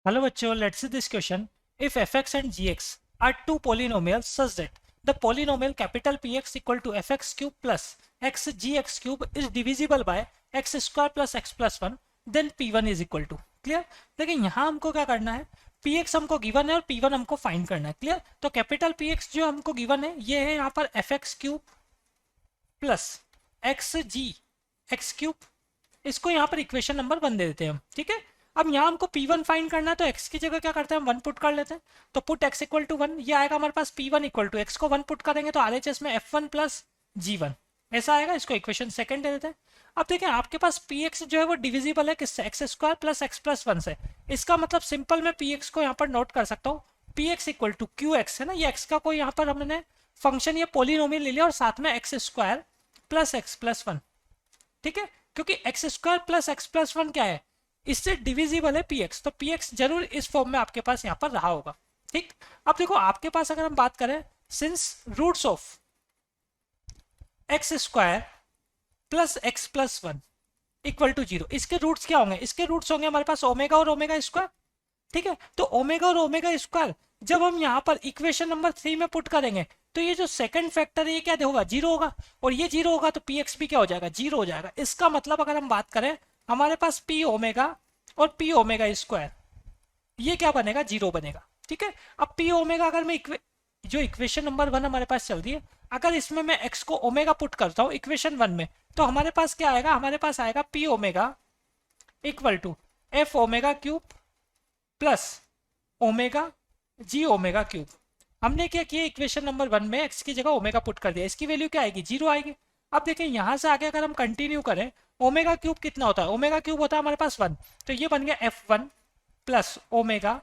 Hello bachcho, let's see this question. If fx and gx are two polynomials such that the polynomial capital Px equal to fx cube plus x gx cube is divisible by x square plus x plus 1, then p1 is equal to. Clear? देखिए यहाँ हमको क्या करना है, px हमको given है और p1 हमको फाइंड करना है. क्लियर? तो कैपिटल px जो हमको गिवन है ये है यहाँ पर fx क्यूब प्लस एक्स जी एक्स क्यूब. इसको यहाँ पर इक्वेशन नंबर 1 दे देते हैं हम. ठीक है, अब यहाँ हमको P1 फाइंड करना है तो x की जगह क्या करते हैं हम 1 पुट कर लेते हैं. तो पुट x इक्वल टू 1, ये आएगा हमारे पास P1 इक्वल टू x को 1 पुट करेंगे तो RHS में F1 प्लस G1 ऐसा आएगा. इसको इक्वेशन सेकंड दे देते हैं. अब देखें आपके पास Px जो है वो डिविजिबल है किससे, x square plus x plus 1 से. इसका मतलब सिंपल मैं Px को यहाँ पर नोट कर सकता हूँ. Px equal to Q x है ना, ये x का कोई यहाँ पर हमने फंक्शन ये पोलिनोमियल ले लिया और साथ में x square plus x plus 1. ठीक है, क्योंकि x square plus x plus 1 क्या है, इससे डिविजिबल है px, तो px जरूर इस फॉर्म में आपके पास यहाँ पर रहा होगा. ठीक, अब देखो आपके पास अगर हम बात करें since roots of x square plus x plus 1 equal to 0, इसके रूट्स क्या होंगे, इसके रूट्स होंगे हमारे पास ओमेगा और ओमेगा स्क्वायर. ठीक है, तो ओमेगा और ओमेगा स्क्वायर जब हम यहाँ पर इक्वेशन नंबर 3 में पुट करेंगे तो ये जो सेकंड फैक्टर है ये क्या होगा, 0 होगा. और ये 0 होगा तो px भी क्या हो जाएगा, 0 हो जाएगा. इसका मतलब अगर हम बात करें हमारे पास p ओमेगा और p ओमेगा स्क्वायर ये क्या बनेगा, 0 बनेगा. ठीक है, अब p ओमेगा अगर मैं जो इक्वेशन नंबर 1 हमारे पास चल रही है, अगर इसमें मैं x को ओमेगा पुट करता हूँ इक्वेशन 1 में तो हमारे पास क्या आएगा, हमारे पास आएगा p omega equal to f omega cube plus omega g omega cube. हमने क्या किया, इक्वेशन नंबर 1 में x की जगह ओमेगा पुट कर दिया, इसकी वैल्यू क्या आएगी, 0 आएगी. अब देखें यहाँ से आगे अगर हम कंटिन्यू करें, ओमेगा क्यूब कितना होता है, ओमेगा क्यूब होता है हमारे पास 1, तो ये बन गया f1 plus omega,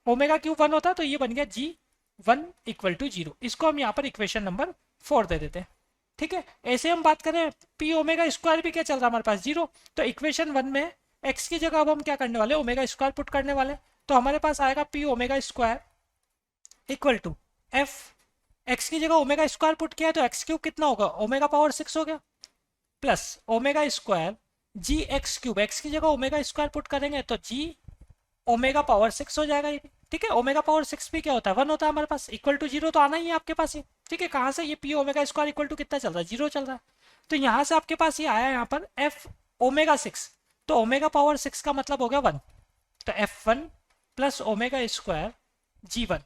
omega cube 1 होता है तो ये बन गया g1 इक्वल टू 0. इसको हम यहाँ पर इक्वेशन नंबर 4 दे देते हैं. ठीक है, ऐसे हम बात करें पी ओमेगा स्क्वायर भी क्या चल रहा है हमारे पास 0, तो इक्वेशन 1 में x की जगह अब हम क्या करने वाले, ओमेगा स्क्वायर पुट करने वाले. तो हमारे पास आएगा p omega square equal to f, x की जगह ओमेगा स्क्वायर पुट किया है तो एक्स क्यूब कितना होगा, ओमेगा पावर 6 हो गया, प्लस ओमेगा स्क्वायर जी एक्स क्यूब, एक्स की जगह ओमेगा स्क्वायर पुट करेंगे तो जी ओमेगा पावर 6 हो जाएगा ये. ठीक है, ओमेगा पावर 6 भी क्या होता है, 1 होता है हमारे पास, इक्वल टू 0 तो आना ही है आपके पास ये. ठीक है, कहाँ से ये p omega square equal to कितना चल रहा है, 0 चल रहा है. तो यहाँ से आपके पास ये आया यहाँ पर एफ ओमेगा 6, तो ओमेगा पावर 6 का मतलब हो गया 1, तो F1 plus omega square G1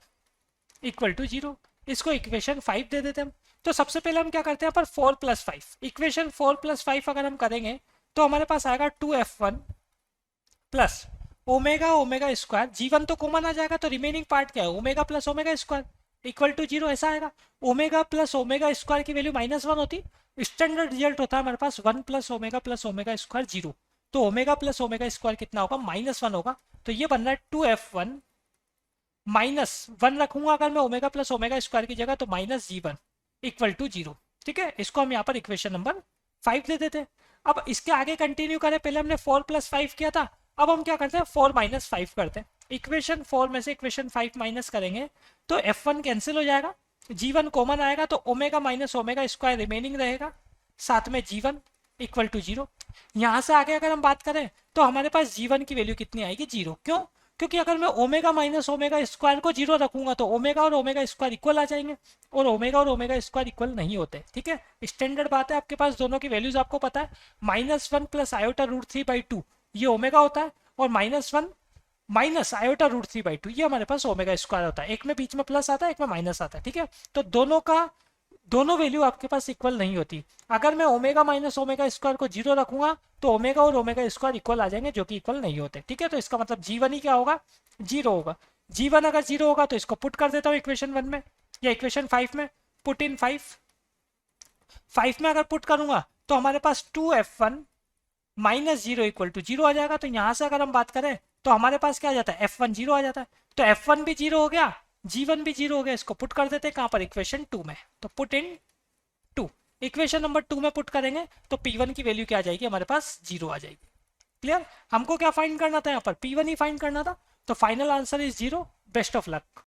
equal to 0. इसको इक्वेशन 5 दे देते हैं हम. तो सबसे पहले हम क्या करते हैं पर 4 प्लस 5, इक्वेशन 4 प्लस 5 अगर हम करेंगे तो हमारे पास आएगा 2F1 plus omega omega square, G1 तो कॉमन आ जाएगा तो रिमेनिंग पार्ट क्या है, omega plus omega square equal to 0 ऐसा आएगा. ओमेगा प्लस ओमेगा स्क्वायर की वैल्यू -1 होती, स्टैंडर्ड रिजल्ट होता है हमारे पास 1 प्लस ओमेगा स्क्वायर 0. तो ओमेगा प्लस ओमेगा स्क्वायर कितना होगा, -1 होगा. तो ये बन रहा है 2F1 -1 रखूंगा अगर मैं ओमेगा प्लस ओमेगा स्क्वायर की जगह तो -G1 इक्वल टू 0. ठीक है, इसको हम यहाँ पर इक्वेशन नंबर 5 दे देते हैं. अब इसके आगे कंटिन्यू करें, पहले हमने 4 प्लस 5 किया था, अब हम क्या करते हैं 4 माइनस 5 करते हैं. इक्वेशन 4 में से इक्वेशन 5 माइनस करेंगे तो F1 कैंसिल हो जाएगा, G1 कॉमन आएगा तो omega minus omega square remaining रहेगा, साथ में G1 इक्वल टू 0. यहाँ से आगे अगर हम बात करें तो हमारे पास G1 की वैल्यू कितनी आएगी, 0. क्यों, क्योंकि अगर मैं ओमेगा माइनस ओमेगा स्क्वायर को 0 रखूंगा तो ओमेगा और ओमेगा स्क्वायर इक्वल आ जाएंगे, और ओमेगा स्क्वायर इक्वल नहीं होते. ठीक है, स्टैंडर्ड बात है, आपके पास दोनों की वैल्यूज आपको पता है. -1 प्लस आयोटा √3/2 ये ओमेगा होता है, और -1 माइनस आयोटा √3/2 ये हमारे पास ओमेगा स्क्वायर होता है. एक में बीच में प्लस आता है, एक में माइनस आता है. ठीक है, तो दोनों वैल्यू आपके पास इक्वल नहीं होती. अगर मैं ओमेगा माइनस ओमेगा स्क्वायर को 0 रखूंगा तो ओमेगा और ओमेगा स्क्वायर इक्वल आ जाएंगे जो कि इक्वल नहीं होते. ठीक है, तो इसका मतलब G1 ही क्या होगा, 0 होगा. G1 अगर 0 होगा तो इसको पुट कर देता हूँ इक्वेशन 1 में या इक्वेशन 5 में, पुट इन 5 में अगर पुट करूंगा तो हमारे पास 2F1 -0 इक्वल टू 0 आ जाएगा. तो यहां से अगर हम बात करें तो हमारे पास क्या आ जाता है, F1 0 आ जाता है. तो F1 भी 0 हो गया, G1 भी 0 हो गया. इसको पुट कर देते हैं कहां पर, इक्वेशन 2 में. तो पुट इन 2, इक्वेशन नंबर 2 में पुट करेंगे तो P1 की वैल्यू क्या आ जाएगी, हमारे पास 0 आ जाएगी. क्लियर, हमको क्या फाइंड करना था यहाँ पर, P1 ही फाइंड करना था. तो final answer is 0. Best of luck.